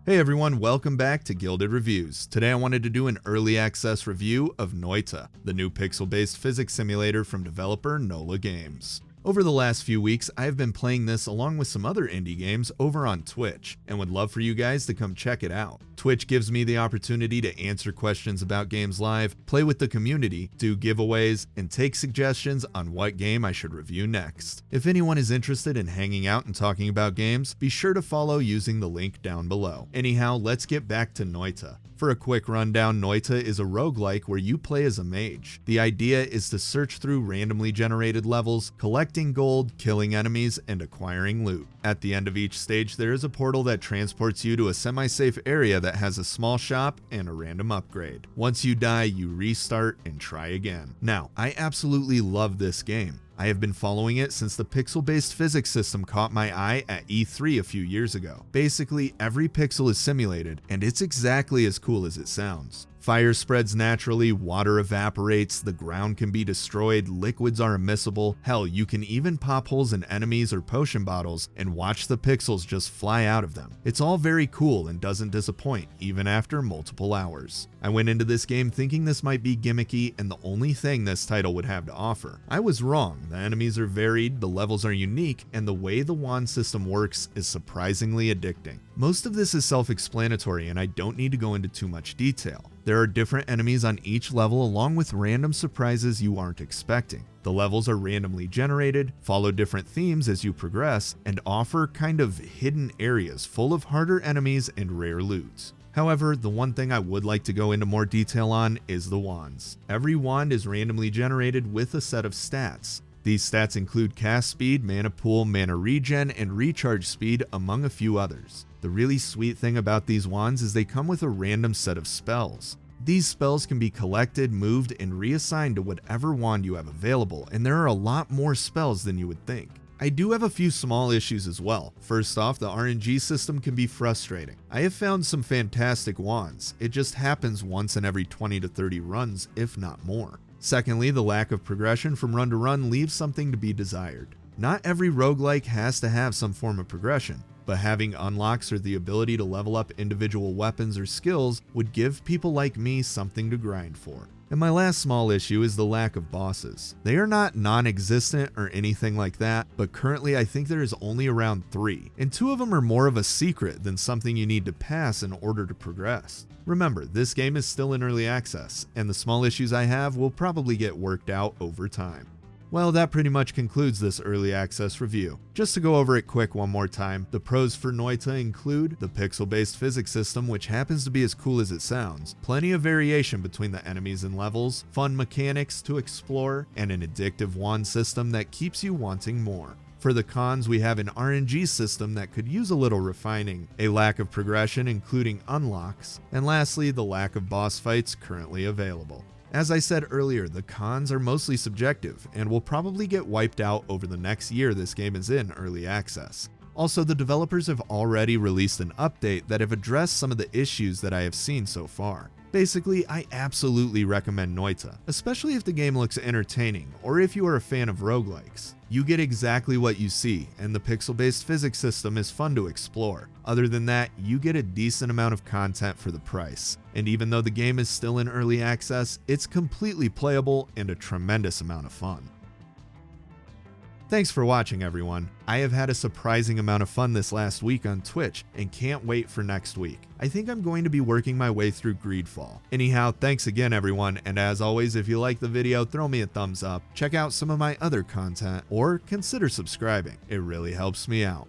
Hey everyone, welcome back to Gilded Reviews. Today I wanted to do an early access review of Noita, the new pixel-based physics simulator from developer Noita Games. Over the last few weeks, I have been playing this along with some other indie games over on Twitch, and would love for you guys to come check it out. Twitch gives me the opportunity to answer questions about games live, play with the community, do giveaways, and take suggestions on what game I should review next. If anyone is interested in hanging out and talking about games, be sure to follow using the link down below. Anyhow, let's get back to Noita. For a quick rundown, Noita is a roguelike where you play as a mage. The idea is to search through randomly generated levels, collecting gold, killing enemies, and acquiring loot. At the end of each stage, there is a portal that transports you to a semi-safe area that has a small shop and a random upgrade. Once you die, you restart and try again. Now, I absolutely love this game. I have been following it since the pixel-based physics system caught my eye at E3 a few years ago. Basically, every pixel is simulated, and it's exactly as cool as it sounds. Fire spreads naturally, water evaporates, the ground can be destroyed, liquids are immiscible, hell, you can even pop holes in enemies or potion bottles and watch the pixels just fly out of them. It's all very cool and doesn't disappoint, even after multiple hours. I went into this game thinking this might be gimmicky and the only thing this title would have to offer. I was wrong, the enemies are varied, the levels are unique, and the way the wand system works is surprisingly addicting. Most of this is self-explanatory and I don't need to go into too much detail. There are different enemies on each level along with random surprises you aren't expecting. The levels are randomly generated, follow different themes as you progress, and offer kind of hidden areas full of harder enemies and rare loot. However, the one thing I would like to go into more detail on is the wands. Every wand is randomly generated with a set of stats. These stats include cast speed, mana pool, mana regen, and recharge speed, among a few others. The really sweet thing about these wands is they come with a random set of spells. These spells can be collected, moved, and reassigned to whatever wand you have available, and there are a lot more spells than you would think. I do have a few small issues as well. First off, the RNG system can be frustrating. I have found some fantastic wands, it just happens once in every 20 to 30 runs, if not more. Secondly, the lack of progression from run to run leaves something to be desired. Not every roguelike has to have some form of progression, but having unlocks or the ability to level up individual weapons or skills would give people like me something to grind for. And my last small issue is the lack of bosses. They are not non-existent or anything like that, but currently I think there is only around 3, and 2 of them are more of a secret than something you need to pass in order to progress. Remember, this game is still in early access, and the small issues I have will probably get worked out over time. Well, that pretty much concludes this early access review. Just to go over it quick one more time, the pros for Noita include the pixel-based physics system, which happens to be as cool as it sounds, plenty of variation between the enemies and levels, fun mechanics to explore, and an addictive wand system that keeps you wanting more. For the cons, we have an RNG system that could use a little refining, a lack of progression including unlocks, and lastly, the lack of boss fights currently available. As I said earlier, the cons are mostly subjective and will probably get wiped out over the next year this game is in early access. Also, the developers have already released an update that have addressed some of the issues that I have seen so far. Basically, I absolutely recommend Noita, especially if the game looks entertaining or if you are a fan of roguelikes. You get exactly what you see, and the pixel-based physics system is fun to explore. Other than that, you get a decent amount of content for the price. And even though the game is still in early access, it's completely playable and a tremendous amount of fun. Thanks for watching, everyone. I have had a surprising amount of fun this last week on Twitch and can't wait for next week. I think I'm going to be working my way through Greedfall. Anyhow, thanks again everyone, and as always, if you like the video, throw me a thumbs up, check out some of my other content, or consider subscribing. It really helps me out.